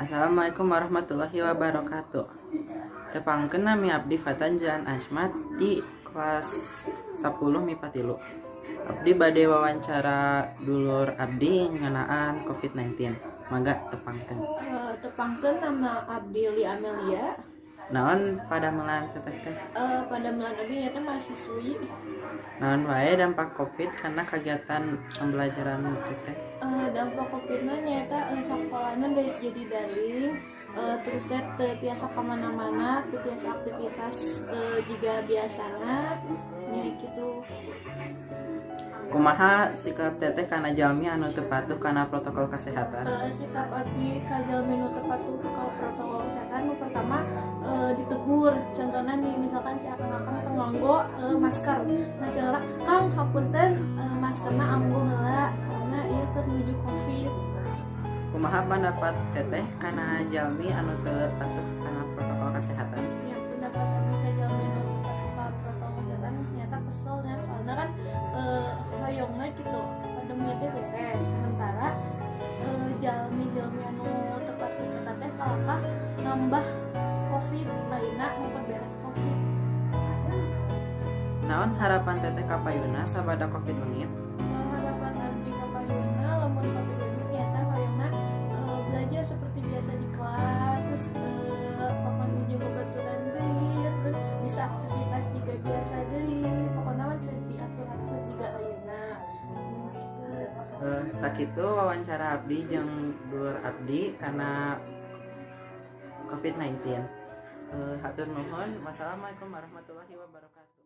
Assalamualaikum warahmatullahi wabarakatuh. Tepangkeun nami abdi Fatanjan Asmat di kelas 10 MIPA 3. Abdi bade wawancara dulur abdi ngenaan COVID-19. Mangga tepangkeun. Tepangkeun nama Abdi Li Amelia. Naon padamelan teteh teh? Pada bulan abdi nyata mahasiswi. Naon wae dampak COVID karena kegiatan pembelajaran teteh? Dampak COVID-nya nyata sekolahnya jadi daring. Terus teh teu tiasa kemana-mana, teu tiasa aktivitas juga biasana nya gitu. Kumaha sikap teteh kana jalmi anu teu patuh kana protokol kesehatan? Sikap abdi ka jalmi nu teu patuh ka protokol kesehatan nu pertama ditegur. Contohnya nih misalkan si akang-akang teu nganggo masker. Nah contohnya Kang hapunten maskerna ambu heula soalna ieu keur menuju Covid. Kumaha pendapat teteh kana jalmi anu teu patuh kana protokol kesehatan? Yang pendapat abdi ka jalmi nu teu patuh ka protokol kesehatan ternyata keselnya soalnya kan hayongna gitu pandemi teh beres sementara jalmi-jalmi anu teu patuh eta teh kalapah nambah Covid lainna memperberes Covid. Naon harapan teteh ka payuna sabada Covid leungit? Harapan abdi ka payuna lamun Covid leungit nyata hayongna belajar seperti biasa di kelas, terus papan jeung babaturan deui, terus bisa aktivitas juga biasa deui. Pokona mah teu diatur-atur juga ayeuna. Sakitu wawancara abdi jeung dulur abdi karena COVID-19. Hatur nuhun. Wassalamualaikum warahmatullahi wabarakatuh.